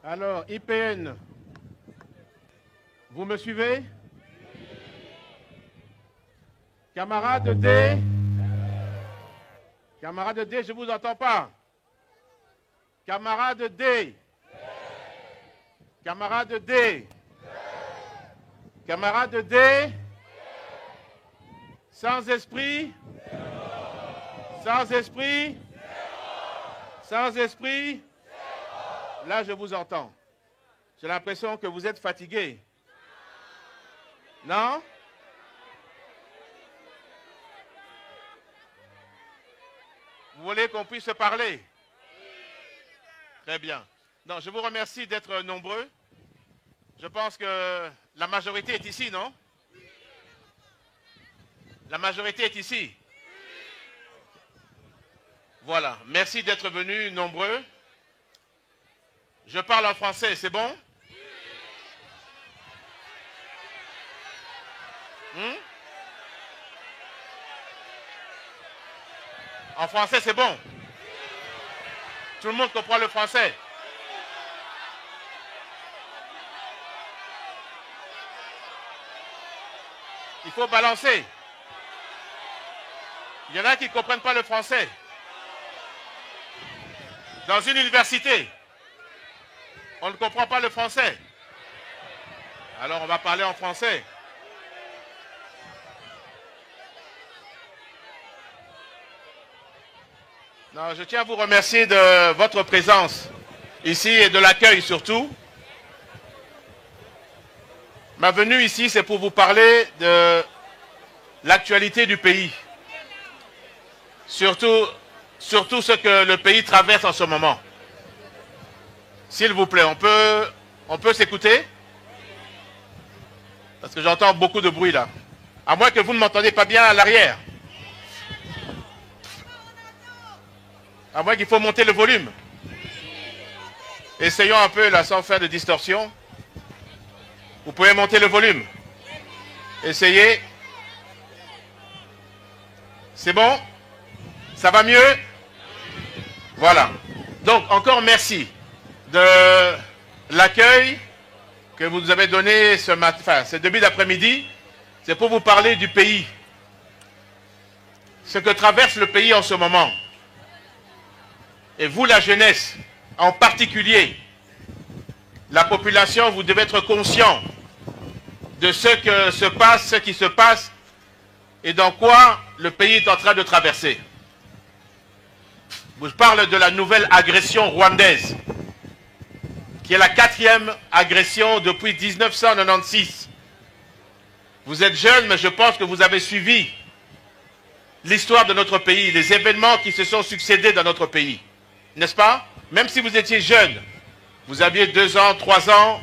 Alors, IPN, vous me suivez? Camarade D? Camarade D, je ne vous entends pas. Camarade D? Camarade D? Camarade D? Sans esprit? Sans esprit? Sans esprit? Là, je vous entends. J'ai l'impression que vous êtes fatigué. Non? Vous voulez qu'on puisse se parler? Très bien. Non, je vous remercie d'être nombreux. Je pense que la majorité est ici, non? La majorité est ici. Voilà. Merci d'être venus nombreux. Je parle en français, c'est bon? En français, c'est bon? Tout le monde comprend le français? Il faut balancer. Il y en a qui ne comprennent pas le français. Dans une université, on ne comprend pas le français. Alors on va parler en français. Non, je tiens à vous remercier de votre présence ici et de l'accueil surtout. Ma venue ici, c'est pour vous parler de l'actualité du pays. Surtout ce que le pays traverse en ce moment. S'il vous plaît, on peut s'écouter? Parce que j'entends beaucoup de bruit là. À moins que vous ne m'entendez pas bien à l'arrière. À moins qu'il faut monter le volume. Essayons un peu là sans faire de distorsion. Vous pouvez monter le volume. Essayez. C'est bon? Ça va mieux? Voilà. Donc encore merci de l'accueil que vous nous avez donné ce matin, enfin ce début d'après-midi. C'est pour vous parler du pays. Ce que traverse le pays en ce moment. Et vous, la jeunesse, en particulier, la population, vous devez être conscient de ce qui se passe et dans quoi le pays est en train de traverser. Je parle de la nouvelle agression rwandaise, qui est la 4e agression depuis 1996. Vous êtes jeune, mais je pense que vous avez suivi l'histoire de notre pays, les événements qui se sont succédés dans notre pays. N'est-ce pas? Même si vous étiez jeune, vous aviez 2 ans, 3 ans,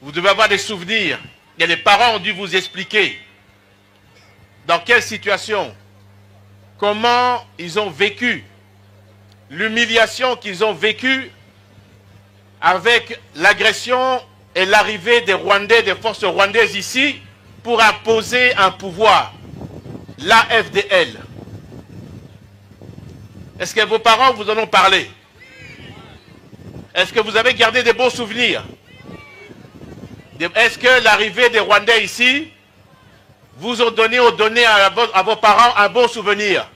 vous devez avoir des souvenirs. Et les parents ont dû vous expliquer dans quelle situation, comment ils ont vécu, l'humiliation qu'ils ont vécue avec l'agression et l'arrivée des Rwandais, des forces rwandaises ici, pour imposer un pouvoir, l'AFDL. Est-ce que vos parents vous en ont parlé? Est-ce que vous avez gardé des bons souvenirs? Est-ce que l'arrivée des Rwandais ici vous ont donné ou donné à vos parents un bon souvenir?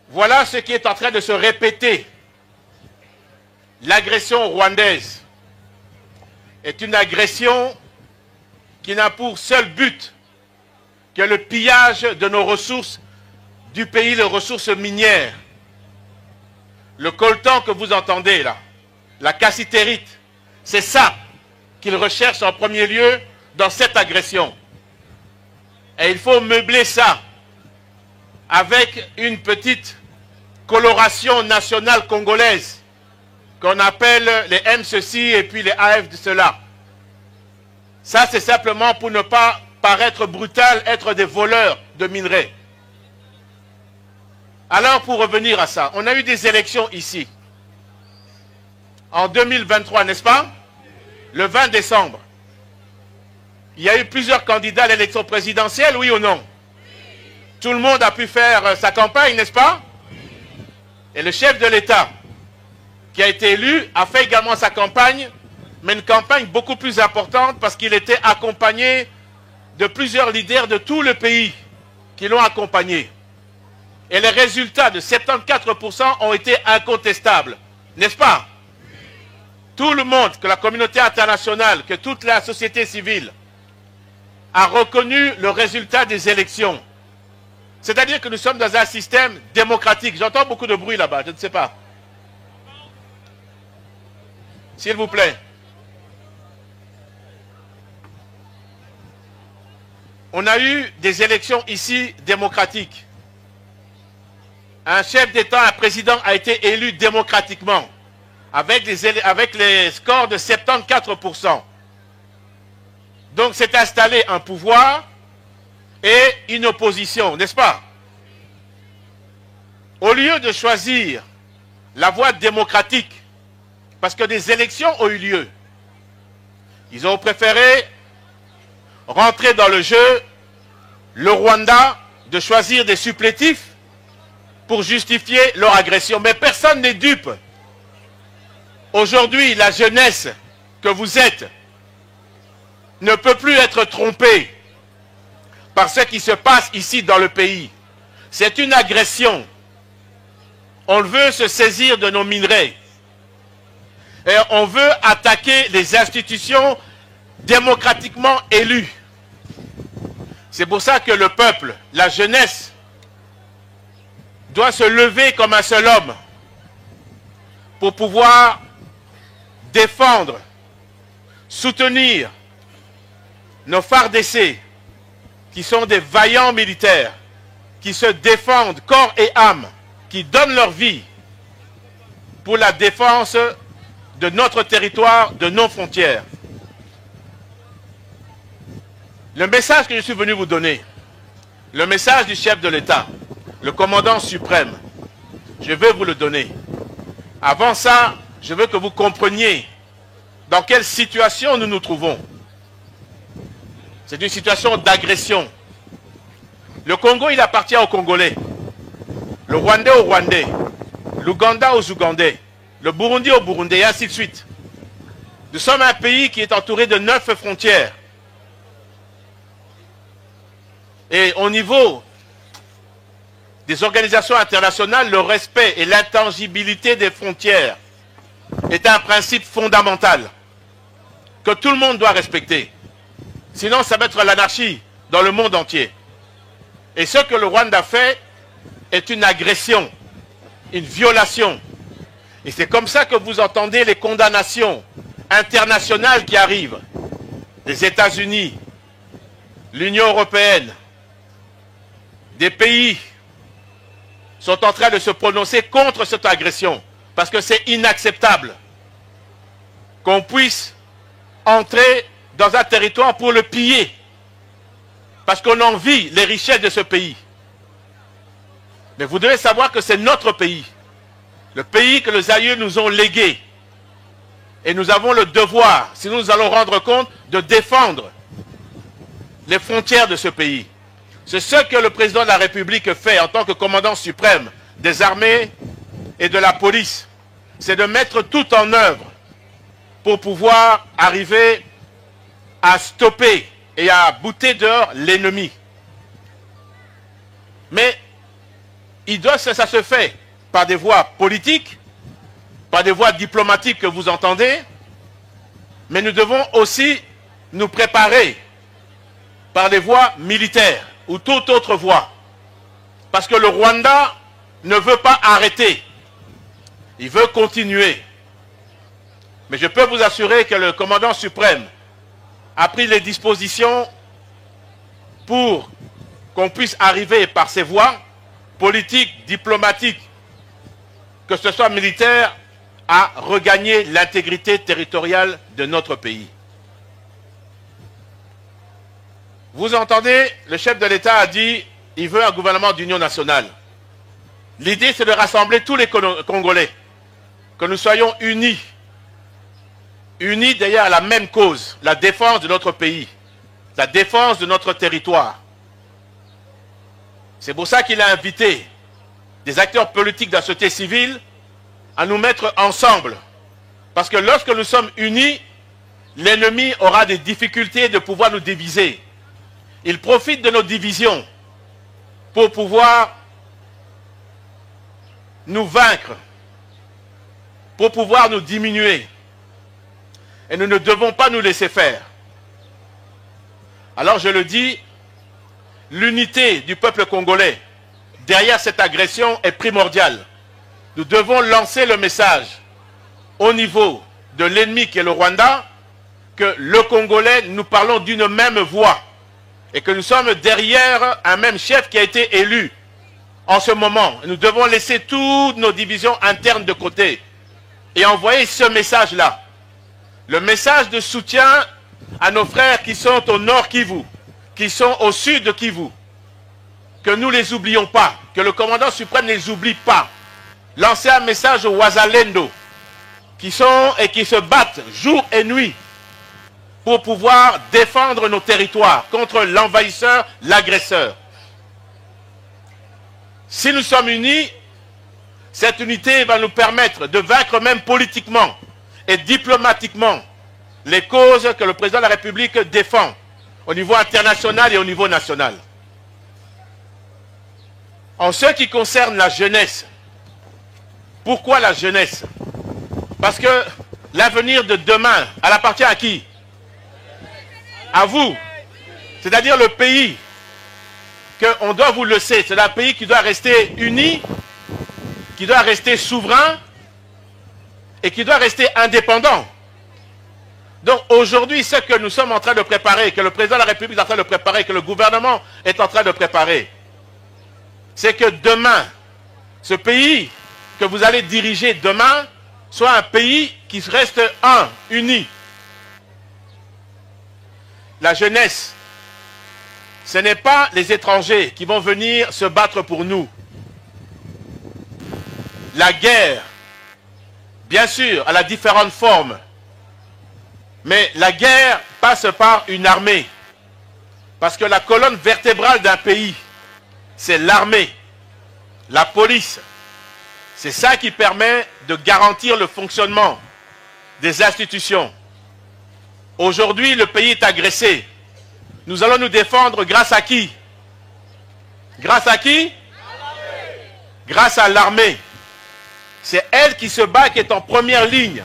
Voilà ce qui est en train de se répéter. L'agression rwandaise est une agression qui n'a pour seul but que le pillage de nos ressources du pays, les ressources minières. Le coltan que vous entendez là, la cassitérite, c'est ça qu'ils recherchent en premier lieu dans cette agression. Et il faut meubler ça avec une petite coloration nationale congolaise qu'on appelle les M ceci et puis les AF de cela. Ça, c'est simplement pour ne pas paraître brutal, être des voleurs de minerais. Alors, pour revenir à ça, on a eu des élections ici, en 2023, n'est-ce pas? Le 20 décembre. Il y a eu plusieurs candidats à l'élection présidentielle, oui ou non? Tout le monde a pu faire sa campagne, n'est-ce pas? Et le chef de l'État, qui a été élu, a fait également sa campagne, mais une campagne beaucoup plus importante parce qu'il était accompagné de plusieurs leaders de tout le pays qui l'ont accompagné. Et les résultats de 74% ont été incontestables, n'est-ce pas? Tout le monde, que la communauté internationale, que toute la société civile a reconnu le résultat des élections. C'est-à-dire que nous sommes dans un système démocratique. J'entends beaucoup de bruit là-bas, je ne sais pas. S'il vous plaît. On a eu des élections ici démocratiques. Un chef d'État, un président a été élu démocratiquement avec les scores de 74%. Donc s'est installé un pouvoir et une opposition, n'est-ce pas? Au lieu de choisir la voie démocratique, parce que des élections ont eu lieu, ils ont préféré rentrer dans le jeu, le Rwanda, de choisir des supplétifs pour justifier leur agression. Mais personne n'est dupe. Aujourd'hui, la jeunesse que vous êtes ne peut plus être trompée par ce qui se passe ici dans le pays. C'est une agression. On veut se saisir de nos minerais. Et on veut attaquer les institutions démocratiquement élues. C'est pour ça que le peuple, la jeunesse, doit se lever comme un seul homme pour pouvoir défendre, soutenir nos FARDC, qui sont des vaillants militaires, qui se défendent corps et âme, qui donnent leur vie pour la défense de notre territoire, de nos frontières. Le message que je suis venu vous donner, le message du chef de l'État, le commandant suprême, je vais vous le donner. Avant ça, je veux que vous compreniez dans quelle situation nous nous trouvons. C'est une situation d'agression. Le Congo, il appartient aux Congolais. Le Rwandais aux Rwandais. L'Ouganda aux Ougandais. Le Burundi aux Burundais, et ainsi de suite. Nous sommes un pays qui est entouré de 9 frontières. Et au niveau des organisations internationales, le respect et l'intangibilité des frontières est un principe fondamental que tout le monde doit respecter. Sinon, ça va être l'anarchie dans le monde entier. Et ce que le Rwanda fait est une agression, une violation. Et c'est comme ça que vous entendez les condamnations internationales qui arrivent. Les États-Unis, l'Union européenne, des pays sont en train de se prononcer contre cette agression. Parce que c'est inacceptable qu'on puisse entrer dans un territoire pour le piller. Parce qu'on envie les richesses de ce pays. Mais vous devez savoir que c'est notre pays. Le pays que les aïeux nous ont légué. Et nous avons le devoir, si nous allons rendre compte, de défendre les frontières de ce pays. C'est ce que le président de la République fait en tant que commandant suprême des armées et de la police. C'est de mettre tout en œuvre pour pouvoir arriver à stopper et à bouter dehors l'ennemi. Mais ça se fait par des voies politiques, par des voies diplomatiques que vous entendez, mais nous devons aussi nous préparer par des voies militaires ou toute autre voie. Parce que le Rwanda ne veut pas arrêter. Il veut continuer. Mais je peux vous assurer que le commandant suprême a pris les dispositions pour qu'on puisse arriver par ces voies politiques, diplomatiques, que ce soit militaire, à regagner l'intégrité territoriale de notre pays. Vous entendez, le chef de l'État a dit, il veut un gouvernement d'union nationale. L'idée, c'est de rassembler tous les Congolais, que nous soyons unis, unis derrière la même cause, la défense de notre pays, la défense de notre territoire. C'est pour ça qu'il a invité des acteurs politiques de la société civile, à nous mettre ensemble. Parce que lorsque nous sommes unis, l'ennemi aura des difficultés de pouvoir nous diviser. Il profite de nos divisions pour pouvoir nous vaincre, pour pouvoir nous diminuer. Et nous ne devons pas nous laisser faire. Alors je le dis, l'unité du peuple congolais derrière cette agression est primordiale. Nous devons lancer le message au niveau de l'ennemi qui est le Rwanda, que le Congolais, nous parlons d'une même voix et que nous sommes derrière un même chef qui a été élu en ce moment. Nous devons laisser toutes nos divisions internes de côté et envoyer ce message-là. Le message de soutien à nos frères qui sont au nord Kivu, qui sont au sud de Kivu. Que nous ne les oublions pas, que le commandant suprême ne les oublie pas. Lancer un message aux Wazalendo qui sont et qui se battent jour et nuit pour pouvoir défendre nos territoires contre l'envahisseur, l'agresseur. Si nous sommes unis, cette unité va nous permettre de vaincre même politiquement et diplomatiquement les causes que le président de la République défend au niveau international et au niveau national. En ce qui concerne la jeunesse, pourquoi la jeunesse? Parce que l'avenir de demain, elle appartient à qui? À vous. C'est-à-dire le pays qu'on doit vous laisser. C'est un pays qui doit rester uni, qui doit rester souverain et qui doit rester indépendant. Donc aujourd'hui, ce que nous sommes en train de préparer, que le président de la République est en train de préparer, que le gouvernement est en train de préparer, c'est que demain, ce pays que vous allez diriger demain soit un pays qui reste un, uni. La jeunesse, ce n'est pas les étrangers qui vont venir se battre pour nous. La guerre, bien sûr, elle a différentes formes. Mais la guerre passe par une armée. Parce que la colonne vertébrale d'un pays, c'est l'armée, la police. C'est ça qui permet de garantir le fonctionnement des institutions. Aujourd'hui, le pays est agressé. Nous allons nous défendre grâce à qui? Grâce à qui? Grâce à l'armée. C'est elle qui se bat, qui est en première ligne.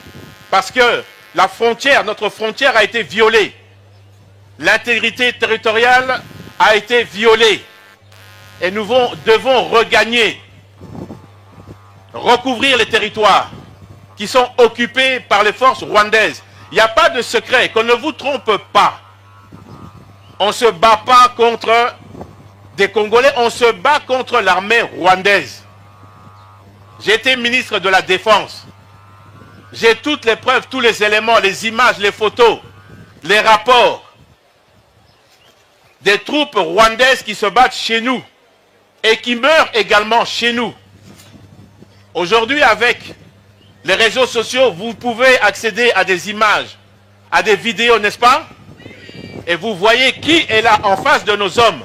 Parce que la frontière, notre frontière a été violée. L'intégrité territoriale a été violée. Et nous devons regagner, recouvrir les territoires qui sont occupés par les forces rwandaises. Il n'y a pas de secret, qu'on ne vous trompe pas. On ne se bat pas contre des Congolais, on se bat contre l'armée rwandaise. J'ai été ministre de la Défense. J'ai toutes les preuves, tous les éléments, les images, les photos, les rapports des troupes rwandaises qui se battent chez nous et qui meurent également chez nous. Aujourd'hui, avec les réseaux sociaux, vous pouvez accéder à des images, à des vidéos, n'est-ce pas? Et vous voyez qui est là en face de nos hommes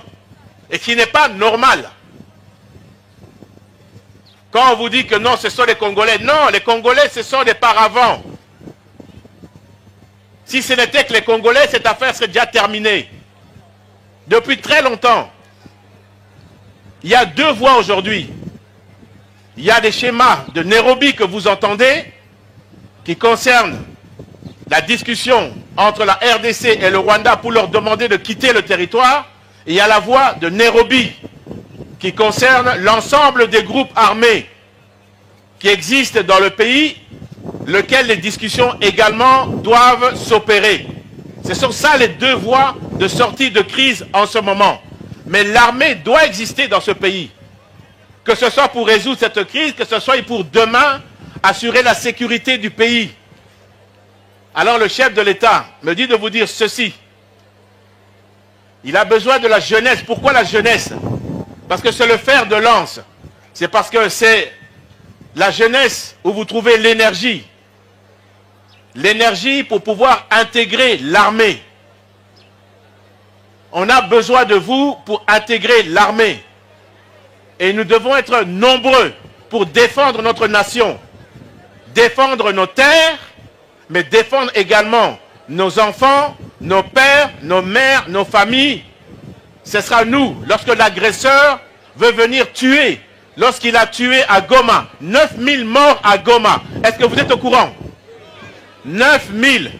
et qui n'est pas normal. Quand on vous dit que non, ce sont les Congolais, non, les Congolais, ce sont des paravents. Si ce n'était que les Congolais, cette affaire serait déjà terminée. Depuis très longtemps. Il y a deux voies aujourd'hui. Il y a des schémas de Nairobi que vous entendez, qui concernent la discussion entre la RDC et le Rwanda pour leur demander de quitter le territoire. Et il y a la voie de Nairobi, qui concerne l'ensemble des groupes armés qui existent dans le pays, lesquels les discussions également doivent s'opérer. Ce sont ça les deux voies de sortie de crise en ce moment. Mais l'armée doit exister dans ce pays. Que ce soit pour résoudre cette crise, que ce soit pour demain assurer la sécurité du pays. Alors le chef de l'État me dit de vous dire ceci. Il a besoin de la jeunesse. Pourquoi la jeunesse? Parce que c'est le fer de lance. C'est parce que c'est la jeunesse où vous trouvez l'énergie. L'énergie pour pouvoir intégrer l'armée. On a besoin de vous pour intégrer l'armée. Et nous devons être nombreux pour défendre notre nation, défendre nos terres, mais défendre également nos enfants, nos pères, nos mères, nos familles. Ce sera nous, lorsque l'agresseur veut venir tuer, lorsqu'il a tué à Goma, 9000 morts à Goma. Est-ce que vous êtes au courant? 9000.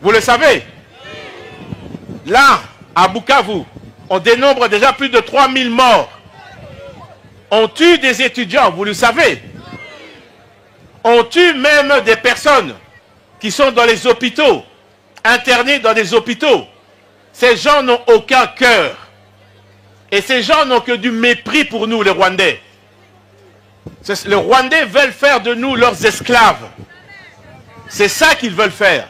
Vous le savez? Là, à Bukavu, on dénombre déjà plus de 3000 morts. On tue des étudiants, vous le savez. On tue même des personnes qui sont dans les hôpitaux, internés dans des hôpitaux. Ces gens n'ont aucun cœur. Et ces gens n'ont que du mépris pour nous, les Rwandais. Les Rwandais veulent faire de nous leurs esclaves. C'est ça qu'ils veulent faire.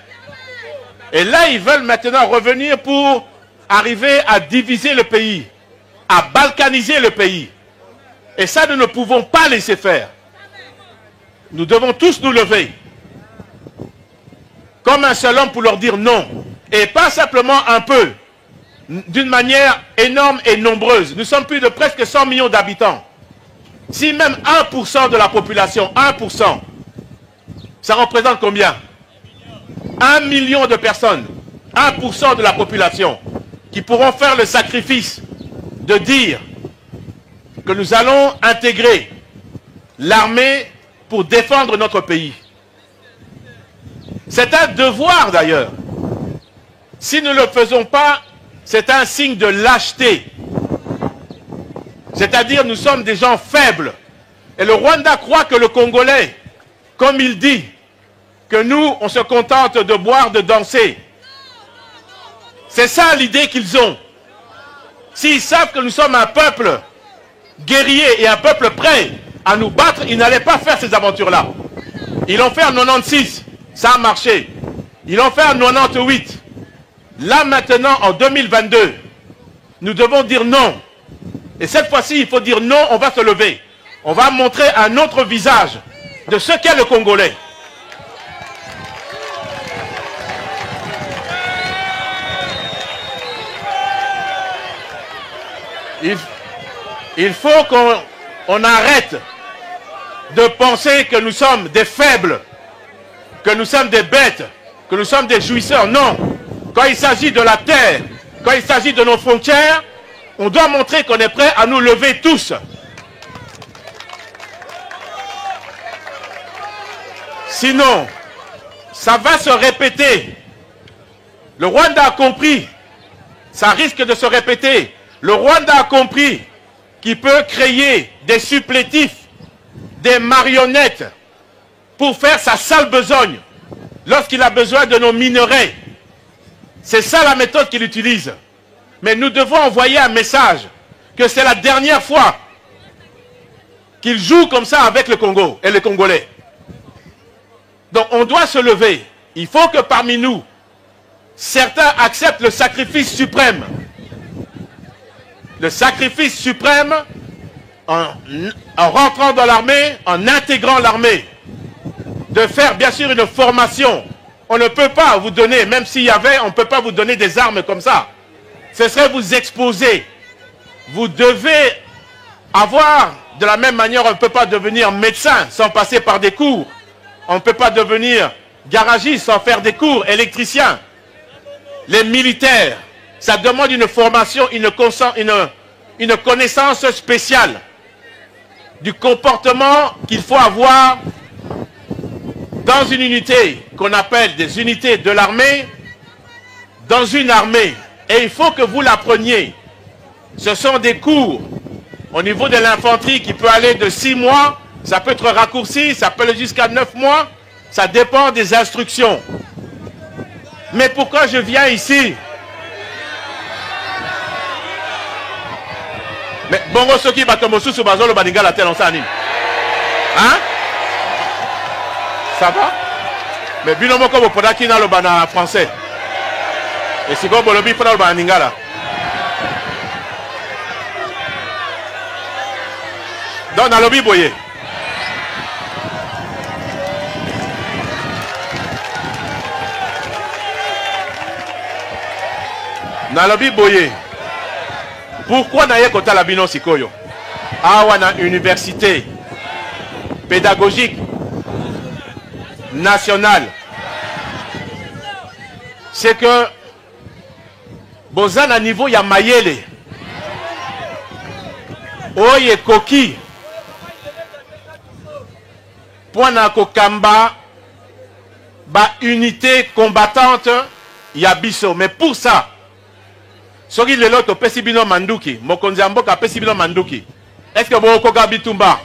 Et là, ils veulent maintenant revenir pour arriver à diviser le pays, à balkaniser le pays. Et ça, nous ne pouvons pas laisser faire. Nous devons tous nous lever comme un seul homme pour leur dire non. Et pas simplement un peu, d'une manière énorme et nombreuse. Nous sommes plus de presque 100 millions d'habitants. Si même 1% de la population, 1%, ça représente combien? 1 million de personnes, 1% de la population, qui pourront faire le sacrifice de dire que nous allons intégrer l'armée pour défendre notre pays. C'est un devoir d'ailleurs. Si nous ne le faisons pas, c'est un signe de lâcheté. C'est-à-dire nous sommes des gens faibles. Et le Rwanda croit que le Congolais, comme il dit, que nous, on se contente de boire, de danser. C'est ça l'idée qu'ils ont. S'ils savent que nous sommes un peuple guerrier et un peuple prêt à nous battre, ils n'allaient pas faire ces aventures-là. Ils l'ont fait en 96, ça a marché. Ils l'ont fait en 98. Là maintenant, en 2022, nous devons dire non. Et cette fois-ci, il faut dire non, on va se lever. On va montrer un autre visage de ce qu'est le Congolais. Il faut qu'on arrête de penser que nous sommes des faibles, que nous sommes des bêtes, que nous sommes des jouisseurs. Non. Quand il s'agit de la terre, quand il s'agit de nos frontières, on doit montrer qu'on est prêt à nous lever tous. Sinon, ça va se répéter. Le Rwanda a compris. Ça risque de se répéter. Le Rwanda a compris qu'il peut créer des supplétifs, des marionnettes pour faire sa sale besogne lorsqu'il a besoin de nos minerais. C'est ça la méthode qu'il utilise. Mais nous devons envoyer un message que c'est la dernière fois qu'il joue comme ça avec le Congo et les Congolais. Donc on doit se lever. Il faut que parmi nous, certains acceptent le sacrifice suprême. Le sacrifice suprême en rentrant dans l'armée, en intégrant l'armée. De faire bien sûr une formation. On ne peut pas vous donner, même s'il y avait, on ne peut pas vous donner des armes comme ça. Ce serait vous exposer. Vous devez avoir, de la même manière, on ne peut pas devenir médecin sans passer par des cours. On ne peut pas devenir garagiste sans faire des cours, électricien. Les militaires, ça demande une formation, une connaissance spéciale du comportement qu'il faut avoir dans une unité qu'on appelle des unités de l'armée, dans une armée. Et il faut que vous l'appreniez. Ce sont des cours au niveau de l'infanterie qui peut aller de 6 mois, ça peut être raccourci, ça peut aller jusqu'à 9 mois, ça dépend des instructions. Mais pourquoi je viens ici? Mais bongo soki batomosu sur bazolo baninga la telle on s'anime. Hein? Ça va? Mais binomo comme podaki na lo bana français. Et si go bolobi fona lo baninga là. Donc dans lobby boye. Dans lobby boye. Pourquoi naye kota la bino sikoyo? awa na université pédagogique nationale, c'est que boza na niveau ya mayele oye koki pona kokamba ba unité combattante ya biso. Mais pour ça, soki lelo to pesi bino manduki, mokonzi ya mboka pesi bino manduki, est-ce que vous koka bitumba?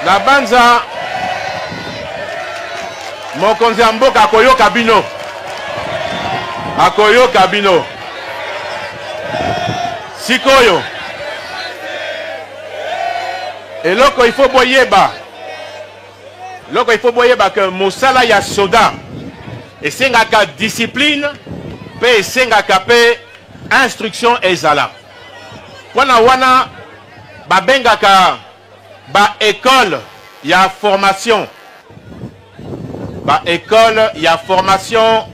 La banza mokonzi ya mboka akoyoka bino, akoyoka bino sikoyo. Eloko il faut boyeba, eloko il faut boyeba que mosala ya soda esengaka discipline pe esengaka pe instruction ezala. Wana wana babengaka ba école ya formation, ba école ya formation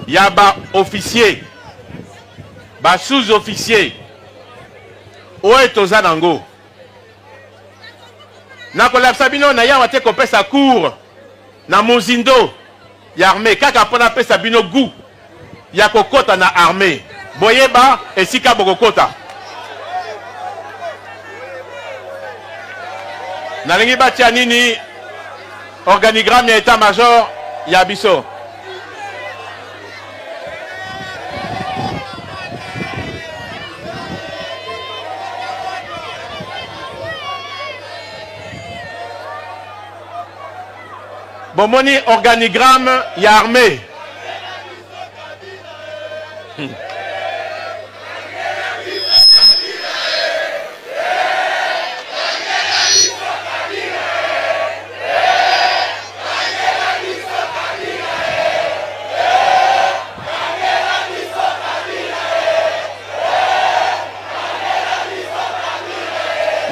ya ba officier, ba sous-officier oyo toza nango. Nakolapsa bino na yawa te kopesa cours na mozindo ya armée kaka mpona pesa bino goût ya kokota na armée. Boyeba esika bokokota. Nalingi batia nini organigramme ya état-major ya biso. Bomoni organigramme ya armée.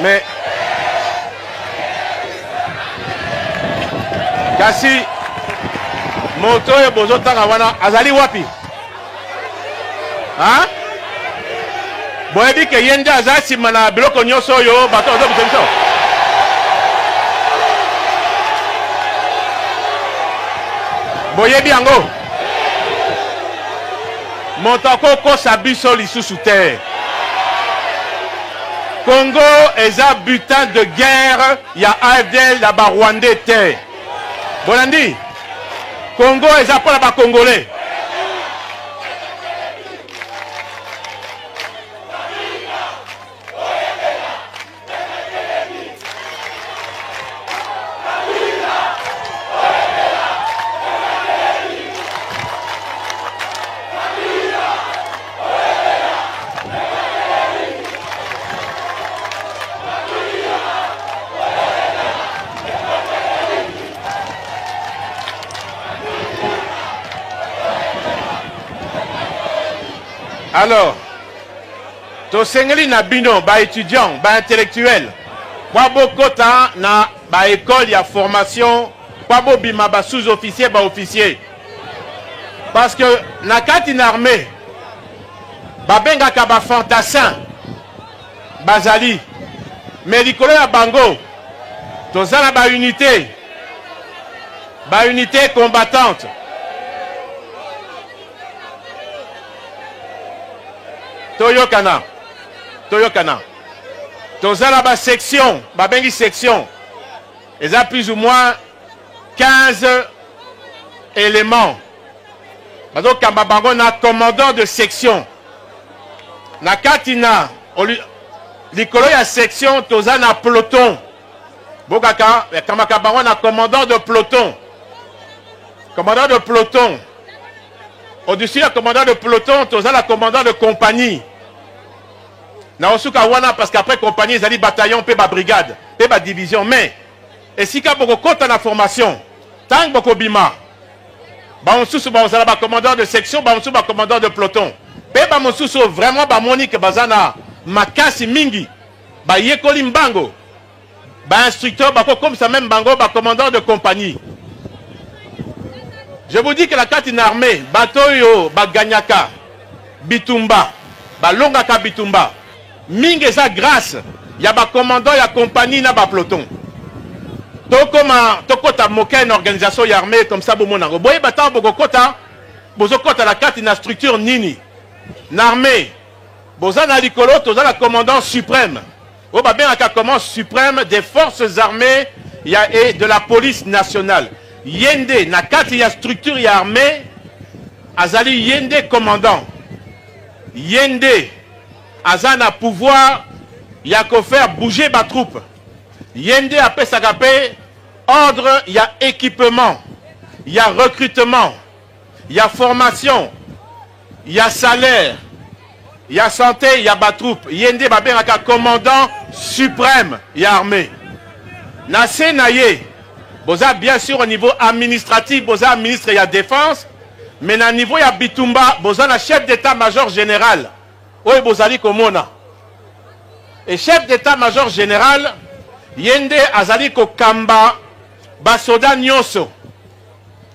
Mais kasi moto ya bozo tanga wana azali wapi? Hein? Boyebi ke yende azasi mana biloko nyoso yo bato ozo biso. Boyebi yango. Moto akoko sabiso lisusu te. Congo est un butin de guerre, il y a AFDL, il y a Rwandais terre. Bolandi, Congo est un peu là-bas Congolais. Alors, to sengeli na bino, ba étudiant, ba intellectuel, kwa bokota na ba école ya formation, kwa bo bima ba sous-officier, ba officier. Parce que na kati na armée, ba bengaka ba fantassin, bazali, mais likolo ya bango, toza na ba unité combattante. Toyokana. Tozala ba section, ba bengi section. Ils ont plus ou moins 15 éléments. Donc Kambabango na commandant de section. Na katina Likolo ya section toza na peloton. Bokaka kamaka bango na commandant de peloton. Commandant de peloton. Au-dessus du commandant de peloton, toza la commandant de compagnie. Na osuka wana parce qu'après compagnie ils allaient bataillon pe ba brigade, pe ba division mais et si ka boko kota na formation, tang boko bima. Ba onsusu ba ozala ba commandant de section, ba onsusu ba commandant de peloton. Pe ba monsusu vraiment ba monique bazana makasi mingi. Ba yekoli mbango. Ba instructeur ba comme ça même bango ba commandant de compagnie. Je vous dis que la carte armée, Batoyo, Baganyaka, Bitumba, Balongaka Bitumba, Mingeza grâce, il y a un commandant, il y a compagnie, il y a un peloton. Tokota moka une organisation armée comme ça, Boumona. Vous voyez, Bata, Bogokota, Bozokota la carte, une structure Nini, l'armée, Bozana Likolo, Toza la commandant suprême. Vous voyez bien la commandant suprême des forces armées et de la police nationale. Yende, na kati ya structure ya armée, azali Yende commandant. Yende, azana pouvoir, ya ko faire bouger ma troupe. Yende après sakapé, ordre, il y a équipement, il y a recrutement, il y a formation, il y a salaire, il y a santé, il y a ma troupe. Yende babengaka commandant suprême ya armée. Na senaye. Boza bien sûr au niveau administratif, Boza ministre et la défense, mais au niveau ya Bitumba, Boza la chef d'état-major général. Oui, Bozali Komona. Et chef d'état-major général, Yende Azali Kokamba, Basoda Nyoso.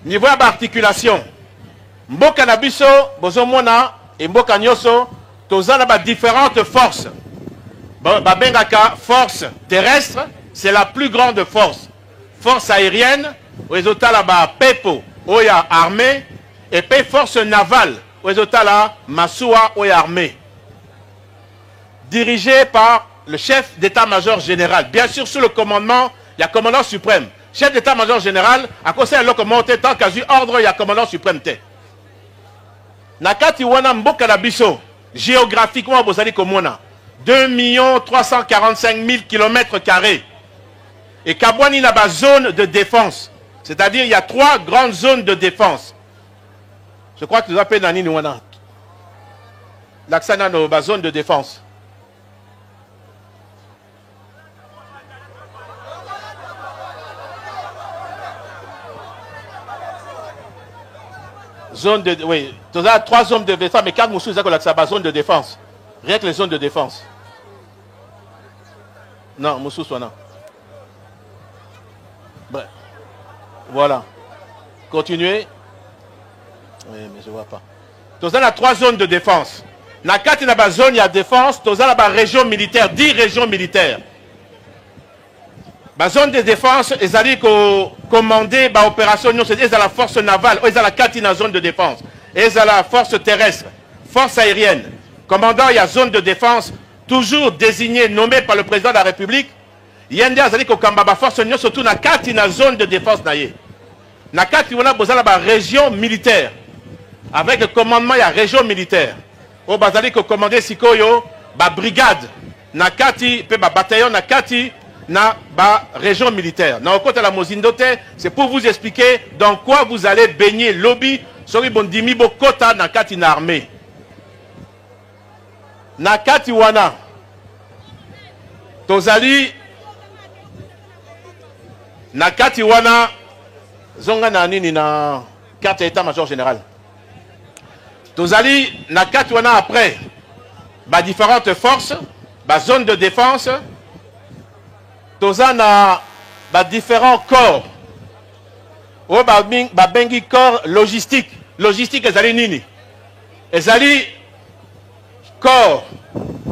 Niveau ya articulation. Mboka Nabiso, Bozomona, et Mboka Nyoso, Tozana ba différentes forces. Babengaka force terrestre, c'est la plus grande force. Force aérienne, résultat là-bas, Pepo, Oya armée, et puis force navale, résultat là, Massoua, Oya armée. Dirigé par le chef d'état-major général. Bien sûr, sous le commandement, il y a commandant suprême. Chef d'état-major général, à cause de l'autre tant qu'à eu ordre, il y a commandant suprême. Nakati wana mboka na biso, géographiquement, vous allez comme on a 2 345 000 km². Et Kabwani n'a pas zone de défense. C'est-à-dire il y a 3 grandes zones de défense. Je crois que nous appelons Nani Nouana. L'accent dans la zone de défense. Zone de... Oui, tu as 3 zones de défense, mais 4 moussous, c'est la zone de défense. Rien que les zones de défense. Non, moussous, soit non. Bref. Voilà. Continuez. Oui, mais je ne vois pas. Tu as 3 zones de défense. Dans la 4 zone, il y a défense. Tu as la région militaire, 10 régions militaires. La zone de défense, ils allaient commander l'opération, c'est la force navale, ils allaient la 4 zone de défense. Ils allaient la force terrestre, force aérienne. Commandant, il y a zone de défense, toujours désigné, nommé par le président de la République. Il y a des allaient la force, surtout dans 4 zone de défense. Dans 4, on a besoin de la région militaire. Avec le commandement, il y a région militaire. Au bazali ko commander sikoyo ba brigade na kati pe ba bataillon na kati na ba région militaire. Na côté la mozindote, c'est pour vous expliquer dans quoi vous allez baigner lobby sori bondimi bo kota na kati na armée. Na kati wana tozali na kati wana zonga na nini na carte état-major général. Tozali na kati wana après ba différentes forces, ba zone de défense, tozana ba différents corps. O ba bengi corps logistique. Logistique ezali nini? Ezali corps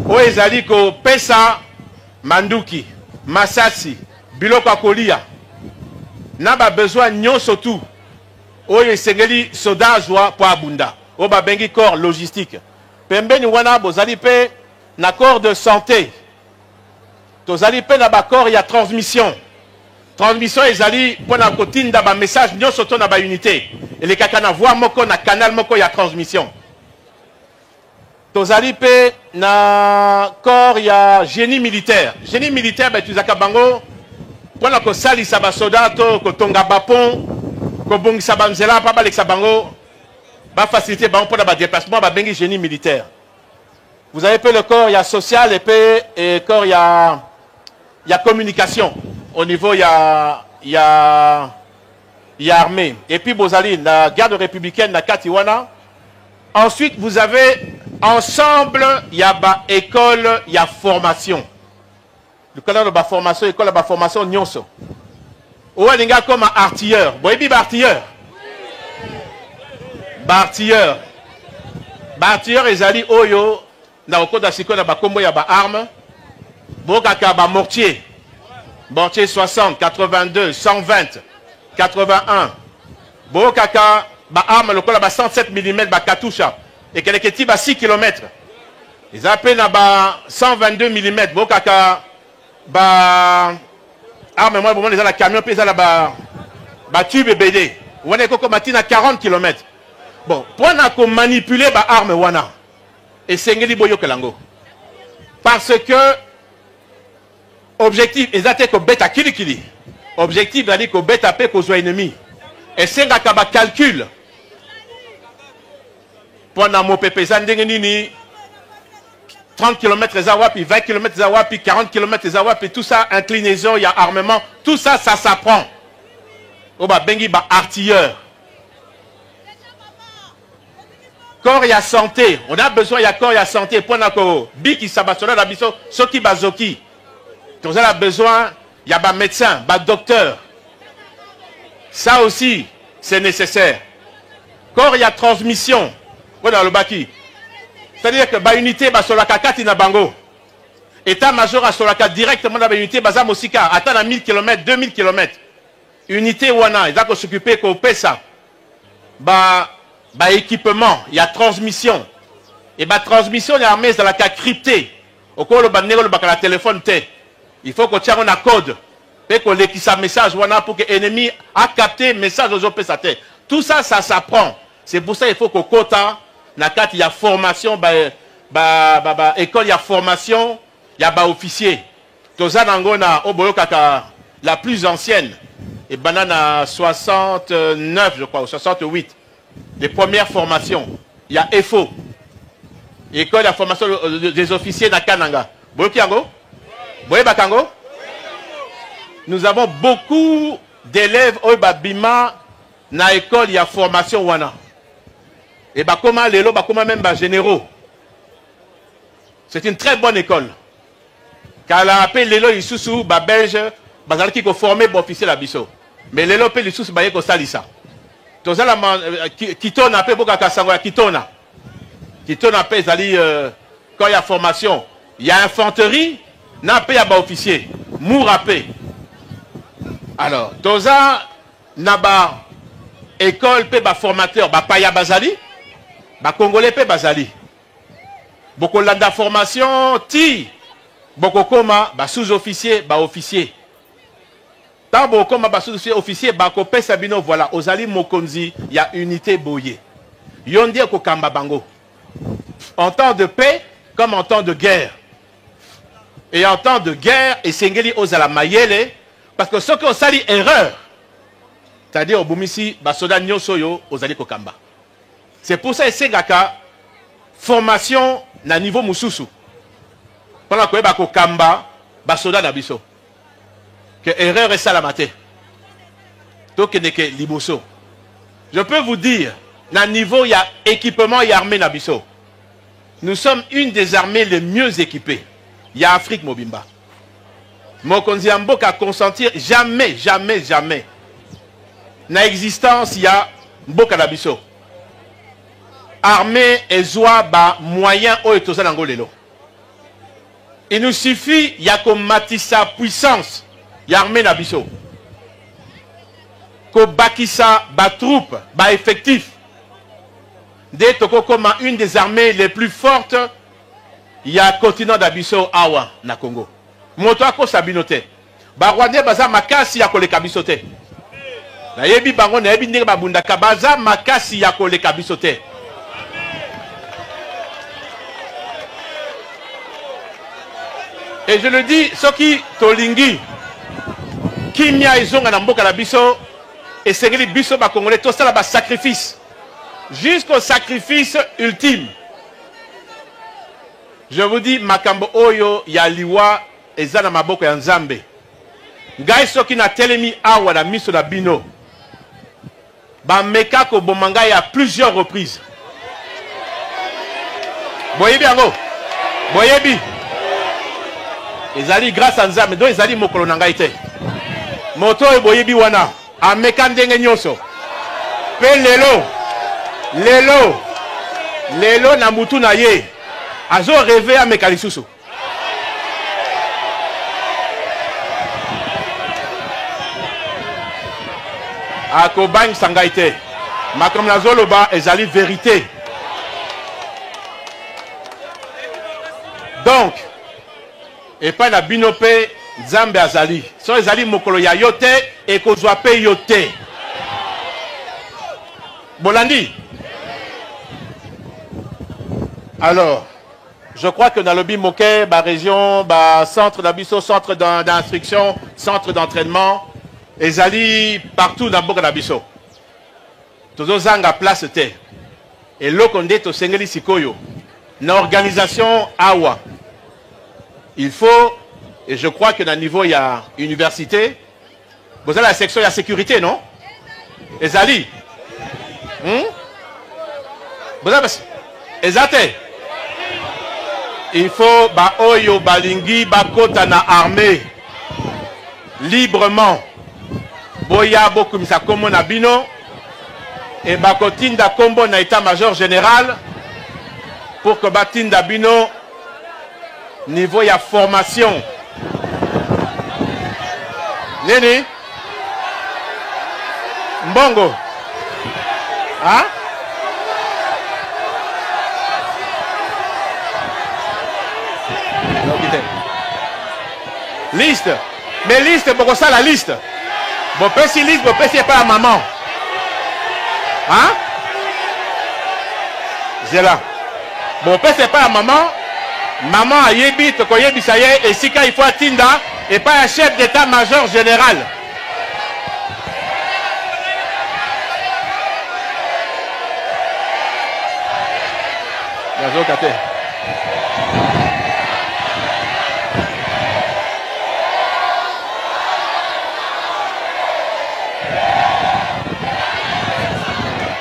o ezali ko pesa manduki, masasi, biloko akolia. Na ba besoin nyonso tout. O esengeli soda joie po abunda. O ba bengi corps logistique. Pembeni wana bozali pe na corps de santé. Tozali pe na ba corps ya transmission. Transmission ezali pour na kotinda ba message nyonso to na ba unité. Et les kaka na voix moko na canal moko ya transmission. tozali pe na corps ya génie militaire. Génie militaire ba tuzaka bango pona ko salisa ba soldato ko tonga bapon ko bongisa banzela pa baleksa bango ba faciliter bango pona ba déplacement ba bengi génie militaire. Vous avez peu le corps ya social et peu et corps ya communication au niveau ya armée. Et puis bozali la garde républicaine na Katiwana. Ensuite, vous avez ensemble, il y a école, il y a formation. Le cadre de formation, école de formation, nyonso. Ou un gars comme artilleur. Vous voyez, artilleur. Artilleur. Artilleur, ils allaient oyo, na oko da siko na ba kombo ya ba arme. Bokaka ba mortier. Mortier 60, 82, 120, 81. Bokaka ba arme le kola ba 107 mm ba katusha et qu'elle est ba 6 km. Ils appellent na ba 122 mm bokaka ba arme moi bon les la camion pesa la ba tube BD. On est koko matina 40 km. Bon, pour na ko manipuler ba arme wana et sengeli boyo kelango. Parce que objectif ezate ko beta kili. Objectif dali ko beta pe ko zo ennemi. Et c'est un calcul. Pendant mon pépé, 30 km zawapi, 20 km zawapi, 40 km zawapi, tout ça, inclinaison, il y a armement, tout ça, ça s'apprend. On va bengi ba artilleur. Corps et santé, on a besoin, il y a corps et santé. Pendant que biki sabasola la biso, soki bazoki. On a besoin, il y a ba médecin, ba docteur. Ça aussi, c'est nécessaire. Corps, il y a transmission. Dans le baki. C'est-à-dire que la unité, sur la kakati na bango. État-major à Solaka directement dans l'unité, Baza Mosika, attend à 1000 km, 2000 km. Unité Wana, ils ont s'occuper qu'on paie ça. Équipement, il y a transmission. Et transmission, il y a armée dans la cas cryptée. Au cours de la téléphone, il faut qu'on tienne un code. Et qu'on l'équipe sa message pour que l'ennemi a capté le message aux OP. Tout ça, ça s'apprend. C'est pour ça qu'il faut qu'au quota, il y a formation, école, il y a formation, il y a officier. Tout ça, la plus ancienne, et banana 69, je crois, ou 68. Les premières formations. Il y a EFO. École, la formation des officiers de Kananga. Boyokiango? Boyebakango? Nous avons beaucoup d'élèves au Bima na école, il y a formation wana. Et comment les comment même généraux. C'est une très bonne école. Car elle appelle les lots sous belge, qui ont formé pour officier la biso. Mais les lots les sous baye ko salisa. Tout ça la kitona appelle beaucoup kasango kitona. Kitona appelle zali quand il y a formation, il y a infanterie, n'a pas ya officier, mourapé. Alors, Toza, Naba, école, pe formateur, Paya Bazali, Congolais, pe Bazali. Boko landa formation, ti, Boko koma, sous-officier, officier. Tant Boko koma, sous-officier, Kope Sabino, voilà, Ozali Mokonzi, il y a unité boye. Yondi Kokamba Bango. En temps de paix, comme en temps de guerre. Et en temps de guerre, et Sengeli Ozala Mayele, parce que ce qu'on sali erreur, c'est-à-dire au Boumisi, Basoda Nyosoyo, aux Ali Kokamba. C'est pour ça que Segaka, formation na niveau Moussousou. Pendant que Kokamba, Basoda Nabiso. Que erreur est salamate. Donc, il n'est que Liboso. Je peux vous dire, na niveau, il y a équipement et armée Nabiso. Nous sommes une des armées les mieux équipées. Il y a Afrique Mobimba. Mokonzi Mboka consentir jamais, jamais, jamais. Na existence, il y a Mboka Nabiso. Armée et zoa ba moyen o etosa nangolelo. Il nous suffit, il y a comme matissa puissance, il y a armée Nabiso. Ko bakissa ba troupe, ba effectif. Dès toko comme une des armées les plus fortes, il y a continent d'Abiso Awa na Congo. Moto ako sabinote. Ba Rwanda baza makasi ya koleka bisote. Na yebi bango na yebi ndenge babundaka baza makasi ya koleka bisote. Et je le dis, ceux qui tolingi, qui mia izonga na mboka la biso, et c'est que les biso ba congolais, tout ça là bas sacrifice, jusqu'au sacrifice ultime. Je vous dis, makambo oyo ya liwa ezana maboko ya nzambe. Ngai soki na telemi awa na miso na bino, ba meka ko bomanga à plusieurs reprises. Boyebi yango, boyebi. Ezali grâce à nzambe, donc ezali mokolo na ngai te. Moto e boyebi wana, ameka ndenge nyonso. Pe lelo na mutu na ye. Azo rêvé à mekalisusu. Akobang sangaite. Makom na zoloba ezali vérité. Donc, et pas na binope Nzambe azali. So ezali mokolo ya yote et kozwa pe yote. Bolandi. Alors, je crois que dans le Bimoké, la région, centre d'abisso, centre d'instruction, centre d'entraînement, ezali partout dans Boka d'abisso. Tous zanga place te. Et l'okonde to sengeli sikoyo. Na organisation awa. Il faut, et je crois que dans le niveau il y a université, vous avez la section il y a sécurité, non? Ezali. Vous avez Ezate. Il faut ba oyo balingi bakota na armée librement. Boya bokum sa komo na bino et bakotinda kombo na état-major général pour que batinda bino niveau ya formation. Nini? Mbongo. Hein? Liste. Mais liste, pourquoi ça la liste? Bon, petit liste, bon, petit pas la maman. Hein? C'est là. Bon, petit pas la maman. Maman a yebi, te koyebi ça y est, et si quand il faut attinda, et pas un chef d'état-major général.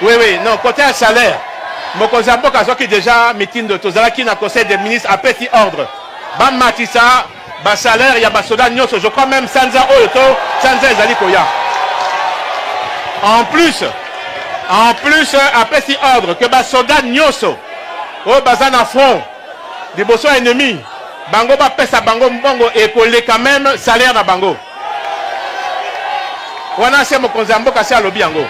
Oui, non, côté un salaire. Mokozambo Kazoki déjà meeting de Tozalaki na conseil des ministres à petit ordre. Bam Matissa, bas salaire, il y a bas soda nyoso. Je crois même Sanza Oyoto, Sanza Ezali Koya. En plus, à petit ordre, que bas soda nyoso, au bazan à front, des bosso ennemis, bango ba pesa bango mbongo et collé quand même salaire na bango. Wana c'est Mokozambo Kasi à lobby yango.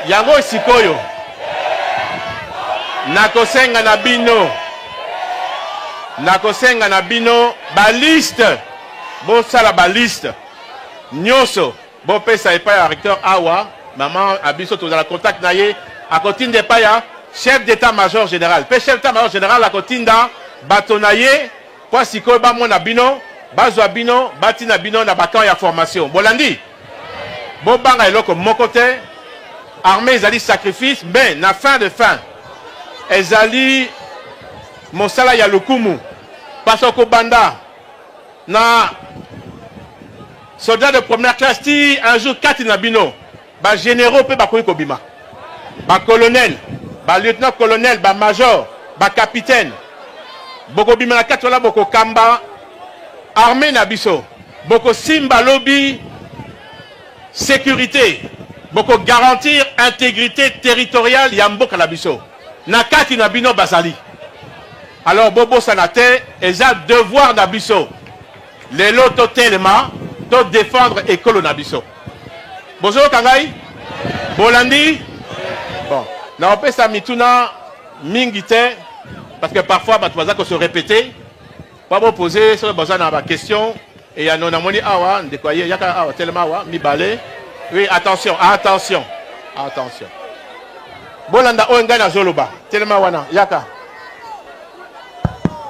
Yango sikoyo nakosenga na bino baliste bosala baliste nyoso bopesa epai ya recteur awa maman abiso tozala contact na ye akotinda epai ya chef d'état-major général pe chef d'état-major général akotinda bato na ye po sikoyo bamona bino bazwa bino batina bino na bakamp ya formation bolandi bobanga eloko moko te. Armée ezali sacrifice, mais na fin de fin, ezali mosala ya lukumu, parce que banda na soldat de première classe ti un jour 4 nabino, ba généraux pe ba koyi kobima, ba colonel, ba lieutenant colonel, ba major, ba capitaine, boko bima na 4 la boko kamba, armée na biso, boko simba lobby, sécurité. Boko garantir intégrité territoriale Yamboka Labiso. Nakati Nabino Basali. Alors Bobo Sanate, eza devoir Nabiso. Les loto tellement, to défendre école Nabiso. Bonjour Kangai. Bolandi. Bon. Na opé sa mituna mingite parce que parfois batwaza ko se répéter. Pas beau poser sur besoin na ba question et ya non amoni awa ndekwaye yaka awa tellement awa mi balé. Oui, attention. Bolanda Oenga na Zoloba. Telema wana. Yaka.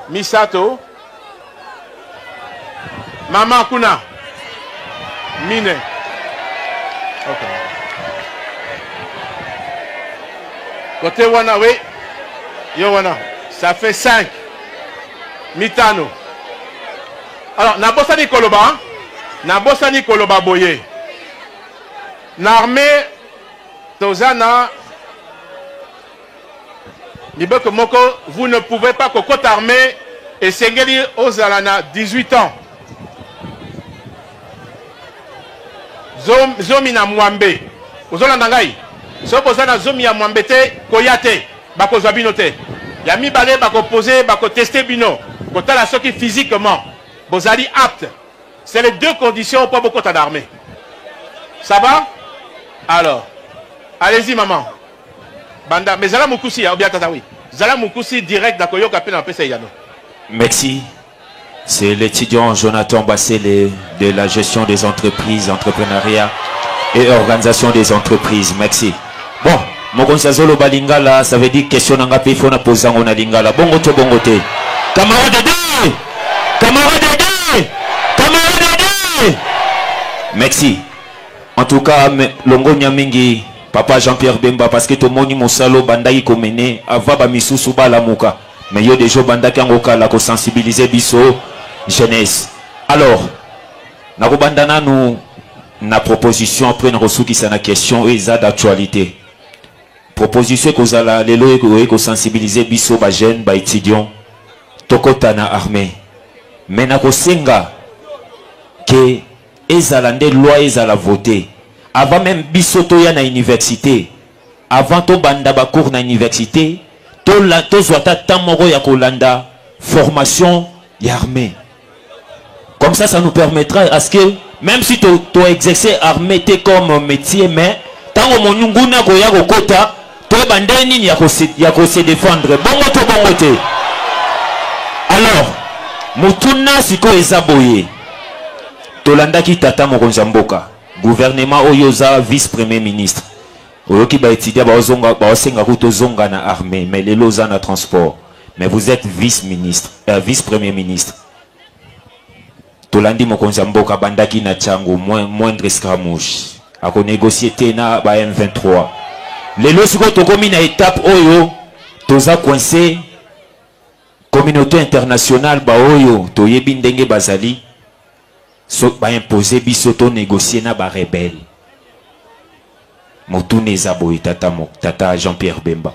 Misato. Maman Kuna. Mine. Ok. Côté wana, oui. Yo wana. Ça fait 5. Mitano. Alors, Nabosani Koloba. Nabosani Koloba Boye. L'armée Tozana. Moko, vous ne pouvez pas que côte armée et Sengeli Ozalana 18 ans. Zomina Mwambe. Ozolandangai. Sopozana Zomia Mwambete Koyate. Bako Zabinote. Yami Balé Bako poser, Bako tester Bino. Kota la soki physiquement. Bozali apte. C'est les deux conditions pour beaucoup d'armée. Ça va? Alors, allez-y maman. Banda, mais Zala Moukousi, oui. Zala Moukousi direct d'Akoyo Kapé dans Yano. Merci. C'est l'étudiant Jonathan Bassé de la gestion des entreprises, entrepreneuriat et organisation des entreprises. Merci. Bon, Mokonzazolo Balingala, ça veut dire question n'a pas fait poser en Lingala. Bongote, bongote. Camarade de camarade de camarade de. Merci. En tout cas, Longo Nyamingi. Papa Jean-Pierre Bemba, parce que tout le monde mosalo bandaki komene avant ba misusu ba la muka. Mais yo déjà bandaki ngoka la ko sensibiliser biso jeunesse. Alors, na ko bandana nous na proposition après na resuki sana question et ça d'actualité. Proposition ko zala lelo ko sensibiliser biso ba jeune ba étudiant tokota na armée. Mais na ko senga que ezala nde loi ezala voter. Avant même bisoto ya na université, avant to banda ba cours na université, to zwata tamoro ya kolanda formation ya armée. Comme ça nous permettra à ce que même si tu exercer armée comme métier, mais tant au monunguna ko ya kokota, to banda nini ya ko se défendre. Bongote. Alors, mutuna siko ezaboye. Tolanda ki tata mokonza mboka. Gouvernement Oyoza vice-premier ministre. Oyoki ba étudier ba ozonga ba osenga kuto zonga na armée mais les loza na transport. Mais vous êtes vice-ministre, vice-premier ministre. Tolandi mokonza mboka bandaki na chango moindre escramouche. Ako négocier na ba M23. Les losiko to komi na étape oyo toza coincé communauté internationale ba oyo to yebi ndenge bazali. So ba imposer bisoto négocier na ba rebelle. Motune zaboy tata Jean-Pierre Bemba.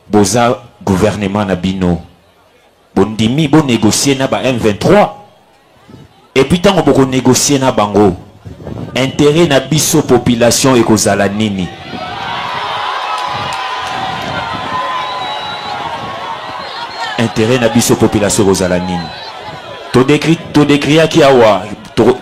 Boza gouvernement na bino. Bondimi bon négocier na ba M23. Et puis tant on négocier na bango. Intérêt na biso population et kozala nini. Intérêt na biso population kozala nini. To décrit qui awa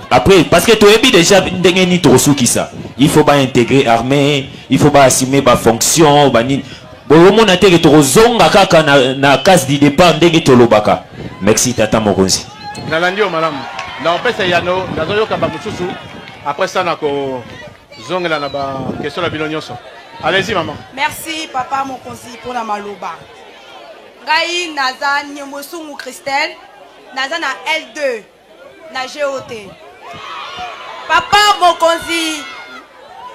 après parce que tu es déjà ndengeni to qui ça il faut pas intégrer armée il faut pas assumer ba fonction ba nini bon mon atterri to zonga kaka na case du départ ndenge to lobaka merci tata mokonzi nalandio madame na pesa yano nazoyo kamba mususu après ça na ko zonga na ba question la bilonyoso allez-y maman merci papa mokonzi pour la maloba ngai naza nyemosungu Christelle naza na L2 na GOT papa mokonzi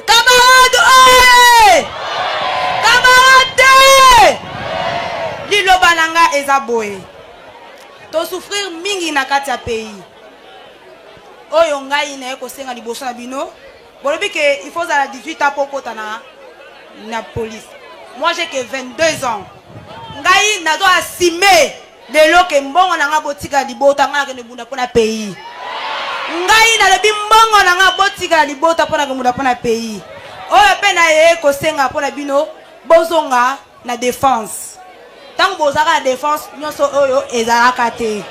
camarade oye camarade liloba nanga eza boye to souffrir mingi na kati ya pays oyo ngai na ko senga liboso na bino bolobi ke il faut za 18 ans pour kota na police moi j'ai que 22 ans ngai nazo assumer lelo ke mbongo nanga botika libota ngaka ne bunda pona pays ngai na lebi mbongo nanga botika libota pona ke bunda pona pays oyo pe na ye ko senga pona bino bozonga na défense tant bozaka na défense nyonso oyo ezalaka te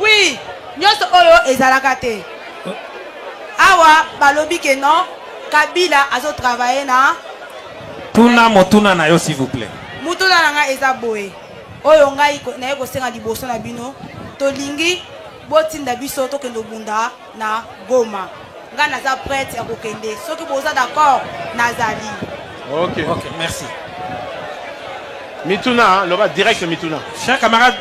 oui nyonso oyo ezalaka te awa balobi ke non Kabila azo travailler na tuna motuna na yo s'il vous plaît mutuna nanga eza boye oyo ngai na yeko senga liboso na bino tolingi botinda biso tokendo bunda na Goma nga naza prête ya kokende soki boza d'accord nazali Ok. Ok, merci. Mituna, le va direct Mituna. Chers camarades,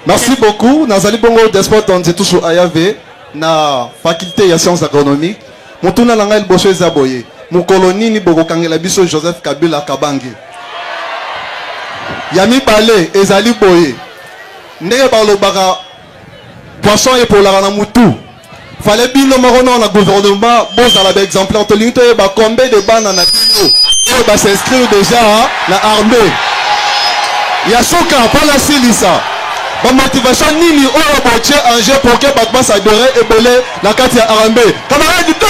Merci beaucoup. Nazali bongo despot on toujours AYV na faculté ya sciences agronomiques. Mutuna langa el boso ezaboye. Mu colonie ni boko kangela biso Joseph Kabila Kabange. Yami balé ezali boye. Ndenge balobaka poisson et pour la na mutu. Fallait bino moko na gouvernement bozala ba exemplaire to linto e ba combien de bana na tino. Et ba s'inscrire déjà na armée. Ya soka pas la silisa. Ba motivation nini oyo botie en jeu pour que Batman s'adorer et belé la carte ya Arambe. Camarade du temps.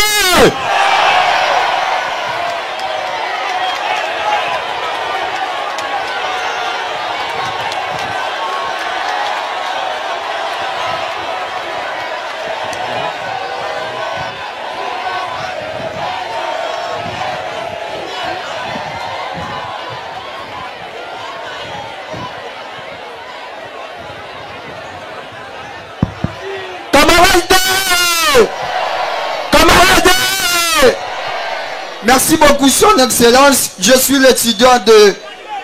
Merci beaucoup, Son Excellence. Je suis l'étudiant de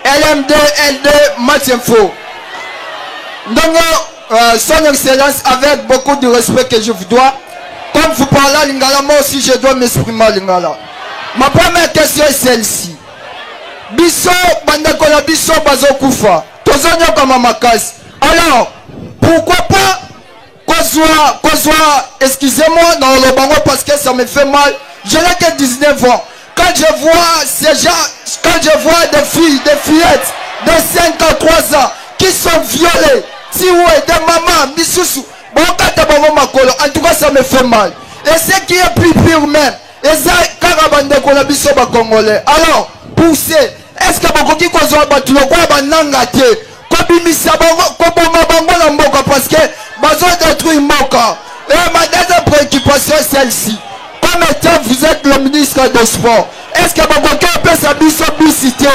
LM2, L2, Maths Info. Donc, Son Excellence, avec beaucoup de respect que je vous dois, comme vous parlez à Lingala, moi aussi je dois m'exprimer à Lingala. Ma première question est celle-ci. Bisso, Bandakola, Bisso, Bazo Koufa, Tozonyo Kamamakasi. Alors, pourquoi pas qu'on soit, excusez-moi, dans le bango parce que ça me fait mal. Je n'ai que 19 ans. Quand je vois ces gens, quand je vois des filles, des fillettes de 5 à 3 ans qui sont violées, si ouais, des mamans, bisous, bon, en tout cas, ça me fait mal. Et ce qui est plus pire même, et ça, Karabande Kolabiso Congolais. Alors, poussez, est-ce que beaucoup qui cause un bâtiment, quoi, banangate, parce que besoin détruire Moka. Et ma deuxième préoccupation est celle-ci. Comme étant vous êtes le ministre des Sports, est-ce que quelqu'un peut s'habiller sur publicité?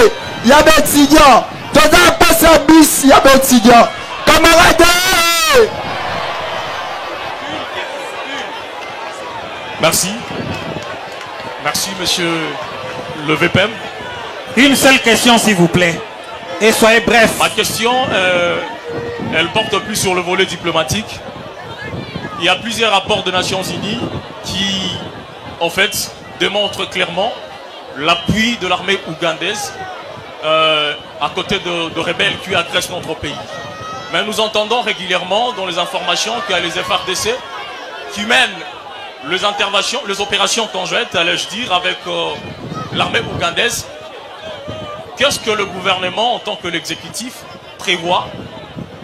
Il y a des étudiants. Tu n'as pas s'habiller, il y a des étudiants. Camarades! Merci. Merci, monsieur le VPM. une seule question s'il vous plaît. Et soyez bref. Ma question, elle porte plus sur le volet diplomatique. Il y a plusieurs rapports des Nations Unies qui, en fait, démontrent clairement l'appui de l'armée ougandaise à côté de rebelles qui agressent notre pays. Mais nous entendons régulièrement dans les informations qu'il y a les FARDC qui mènent les interventions, les opérations conjointes, allais-je dire, avec l'armée ougandaise. Qu'est-ce que le gouvernement, en tant que l'exécutif, prévoit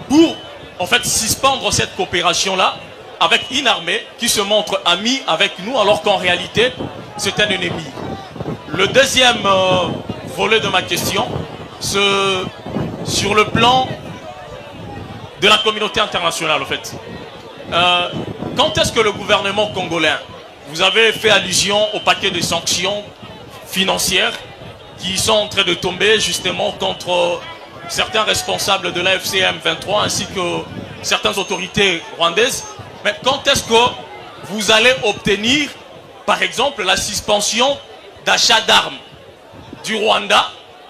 pour, en fait, suspendre cette coopération-là avec une armée qui se montre amie avec nous, alors qu'en réalité, c'est un ennemi. Le deuxième volet de ma question, c'est sur le plan de la communauté internationale, en fait. Quand est-ce que le gouvernement congolais, vous avez fait allusion au paquet de sanctions financières qui sont en train de tomber justement contre certains responsables de l'AFCM 23 ainsi que certaines autorités rwandaises. Mais quand est-ce que vous allez obtenir, par exemple, la suspension d'achat d'armes du Rwanda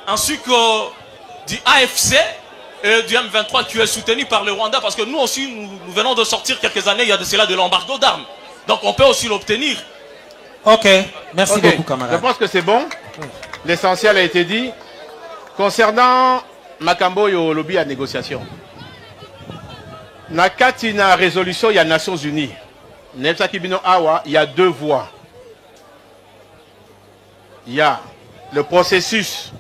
ainsi que du AFC et du M23 qui est soutenu par le Rwanda? Parce que nous aussi, nous venons de sortir quelques années, il y a de cela, de l'embargo d'armes. Donc on peut aussi l'obtenir. Ok, merci beaucoup, camarade. Je pense que c'est bon. L'essentiel a été dit. Concernant Makambo et lobby à négociation, Nakati na résolution, il y a Nations Unies. Il y a deux voies. Il y a le processus,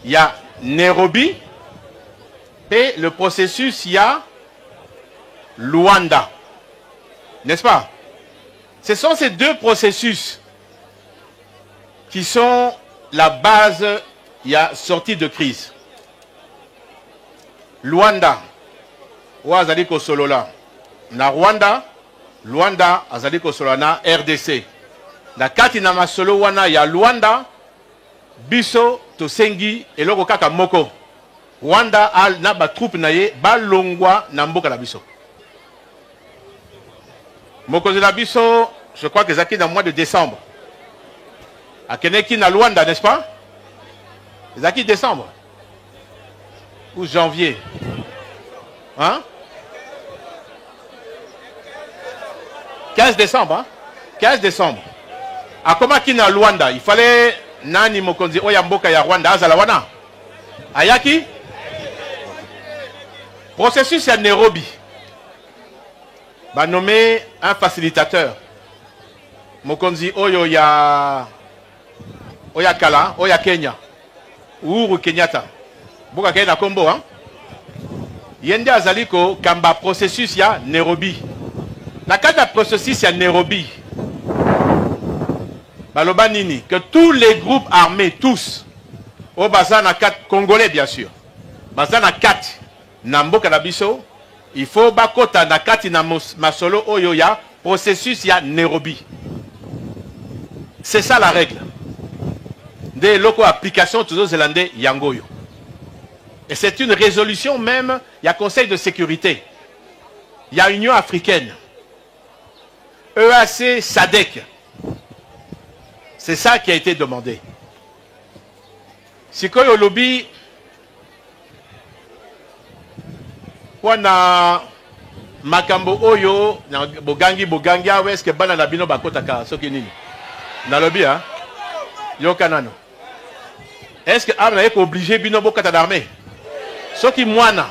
il y a Nairobi, et le processus, il y a Luanda. N'est-ce pas? Ce sont ces deux processus qui sont la base, il y a sortie de crise. Luanda, Ouazali Kosolola. Na Rwanda, Luanda, Azali Kosolola, na RDC. Na kati na masolo wana ya Luanda, biso, tosengi, eloko kaka moko. Rwanda al na ba troupe na ye, ba longwa na mboka la biso. Mokozi la biso, je crois que Zaki dans le mois de décembre. A Keneki na Luanda, n'est-ce pas? C'est à qui décembre? Ou janvier? Hein? 15 décembre, hein? 15 décembre. A comment qui na Luanda? Il fallait nani mokonzi oya mboka ya Rwanda azala wana. Ayaki? Processus à Nairobi. Va nommer un facilitateur. Mokonzi oyo ya oya Kala, oya Kenya. Uhuru Kenyatta. Boka Kenya Kombo, hein? Yende azaliko kamba processus ya Nairobi. La cadre de processus à Nairobi, Baloba Nini, que tous les groupes armés, tous, au Bazana 4, Congolais bien sûr, Bazana 4, Nambo Kanabiso, il faut Bakota Nakati na Masolo Oyoya, processus ya Nairobi. C'est ça la règle. Des locaux applications tous les Zélandais Yangoyo. Et c'est une résolution même, il y a Conseil de sécurité, il y a Union africaine. EAC, SADC. C'est ça qui a été demandé. Si koyo lobby, wana makambo oyo, bogangi, ou est-ce que bana na bino bakotaka, soki nini? Na lobby, hein? Yo kanano. Est-ce que amna est obligé bino bokata d'armée? Soki moana,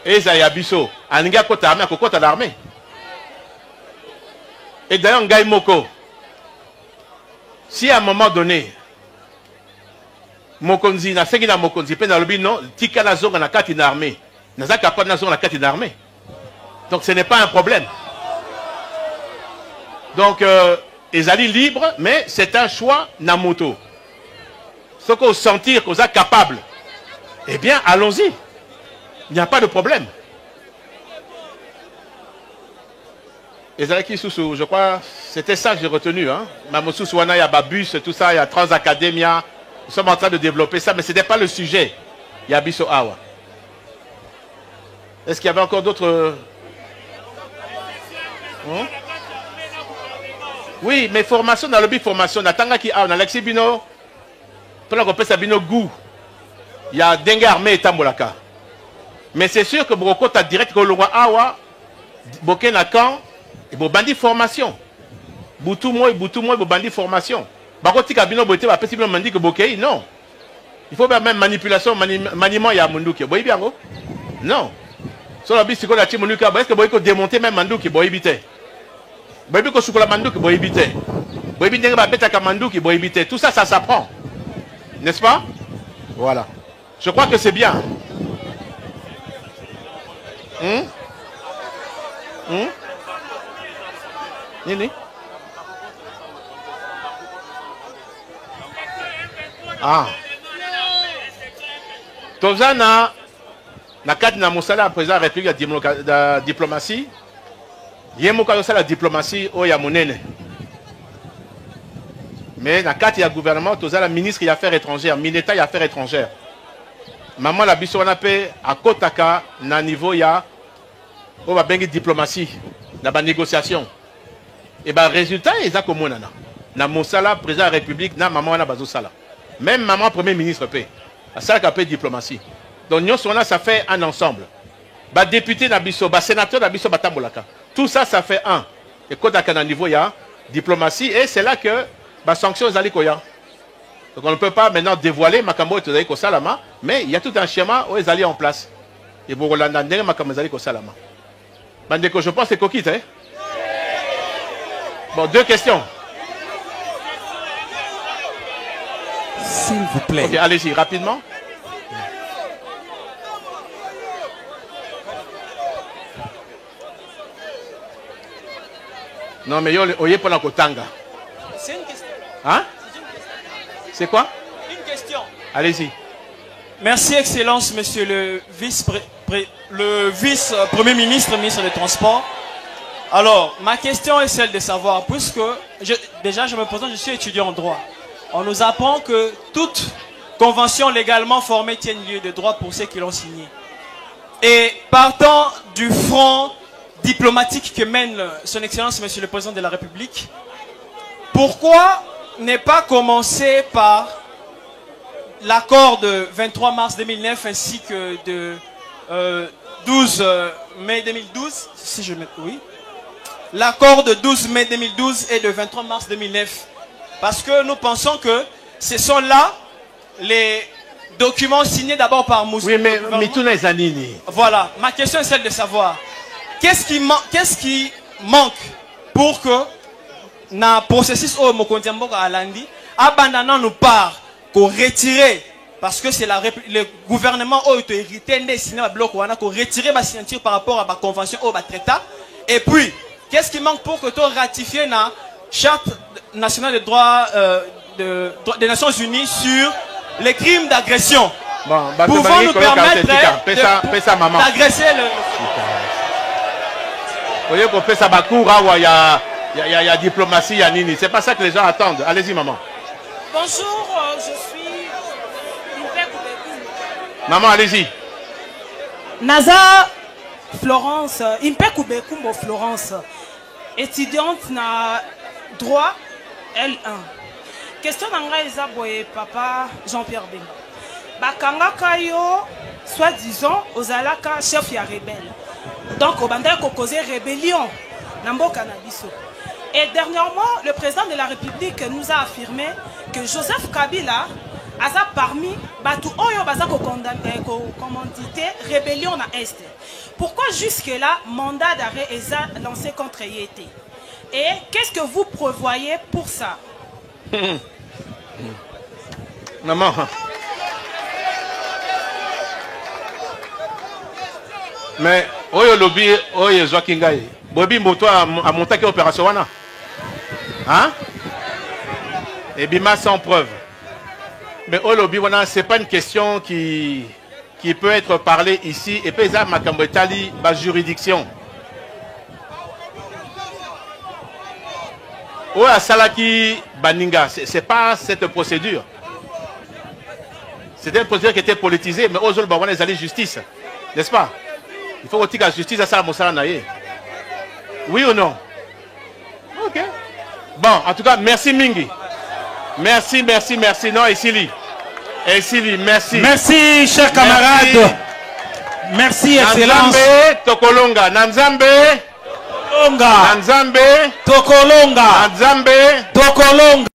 eza ya biso, aninga kota armée, kokota d'armée. Et d'ailleurs, Ngaï Moko, si à un moment donné, Mokonzi, na sengi na Mokonzi, pe na lobi non, tika na zonga na kati na armée, na za kapab na zonga na kati na armée. Donc ce n'est pas un problème. Donc, ils allaient libres, mais c'est un choix na moto. Ce qu'on sentir qu'on est capable, eh bien, allons-y. Il n'y a pas de problème. Ezalaki Soussou, je crois, c'était ça que j'ai retenu. Hein? Mamosou Souana, il y a Babus, tout ça, il y a Transacademia. Nous sommes en train de développer ça, mais ce n'était pas le sujet. Il y a Bisso Awa. Est-ce qu'il y avait encore d'autres... Oui, mais formation, dans le but formation, Natanga qui a, on a Alexis Bino, pendant qu'on peut Sabino Gou, il y a Dengue Armé et Tambolaka. Mais c'est sûr que Broko, tu as direct que le roi Awa, Bokenakan, et bon bandit formation. Boutou moi, bandit formation. Bakoti kabino boité va petit mandi que bokei non. Il faut même manipulation, maniement ya munduki. Boy bien go? Non. Sur la bise ko la chimunuka, est-ce que boy ko démonter même manduki boy bité. Boy ko sukola manduki boy bité. Boy bité ba beta ka manduki boy bité. Tout ça ça s'apprend. N'est-ce pas? Voilà. Je crois que c'est bien. Nini? Ah. Tozana, na kati na mosala président de la République de diplomatie, yemoka la diplomatie oya monene. Mais na kati ya gouvernement, tozala ministre des Affaires étrangères, ministre des Affaires étrangères. Maman la biso wana pe akotaka na niveau ya o ba bengi diplomatie, na ba négociation. Et bien, résultat, ils ont comme na Moussala, président de la République, na maman na bazo sala. Même maman premier ministre paie. Ça qui appelle diplomatie. Donc nous ça fait un ensemble. Ba député na biso, ba sénateur na biso batambolaka. Tout ça, ça fait un. Et quand on a niveau il y a diplomatie et c'est là que ba sanction zali koya. Donc on ne peut pas maintenant dévoiler makambo et tozali ko salama, mais il y a tout un schéma où ils allaient en place. Et pour Rolanda ndenge makambo zali ko salama. Bandeko, je pense que c'est coquille, hein. Bon, deux questions. S'il vous plaît. Ok, allez-y, rapidement. Non, mais il y a pas la Kotanga. C'est une question. Hein? C'est quoi? Une question. Allez-y. Merci, Excellence, Monsieur le vice-premier ministre, ministre des Transports. Alors, ma question est celle de savoir, puisque déjà je me présente, je suis étudiant en droit. On nous apprend que toute convention légalement formée tient lieu de droit pour ceux qui l'ont signée. Et partant du front diplomatique que mène son Excellence, Monsieur le Président de la République, pourquoi ne pas commencer par l'accord de 23 mars 2009 ainsi que de 12 mai 2012, si je me... Oui. L'accord de 12 mai 2012 et de 23 mars 2009. Parce que nous pensons que ce sont là les documents signés d'abord par Moussa. Oui, mais Mituna Zanini. Voilà, ma question est celle de savoir qu'est-ce qui manque pour que dans le processus où Mokondiambo Alandi, abandonnant nous part, qu'on retire, parce que c'est le gouvernement qui a hérité des signes blocs, qu'on retire ma signature par rapport à la convention au traité. Et puis, qu'est-ce qui manque pour que tu ratifies la charte nationale des droits des Nations Unies sur les crimes d'agression? Bon, pouvant nous permettre d'agresser le... Vous voyez qu'on fait ça, il y a diplomatie, il y a nini. C'est pas ça que les gens attendent. Allez-y, maman. Bonjour, je suis... Maman, allez-y. Naza Florence, Impeku Bekumbo Florence, étudiante na droit L1. Question nanga eza boye papa Jean-Pierre Bemba. Bakanga kayo, soi-disant, ozalaka chef ya rebelle. Donc, au bandai kokoze rébellion, nambo cannabis. Et dernièrement, le président de la République nous a affirmé que Joseph Kabila a parmi Batu Oyo Bazako commandité rébellion à Est. Pourquoi jusque-là, mandat d'arrêt est lancé contre Yété? Et qu'est-ce que vous prévoyez pour ça? Maman. Mais, Oyo Lobby, Oyo Zoakingaï, Bobi Moto a monté quelle opération? Hein? Et Bima sans preuve. Mais Olobi, ce n'est pas une question qui peut être parlée ici. Et puis, ça, Makambetali, ma juridiction. Ou à Salaki Baninga, ce n'est pas cette procédure. C'était une procédure qui était politisée, mais aux autres, les alliés justice. N'est-ce pas? Il faut que la justice à ça, oui ou non? Ok. Bon, en tout cas, merci Mingi. Merci. Non, Essili, merci. Merci, chers camarades. Merci, excellence. Nanzambe, Tokolonga. Tokolonga.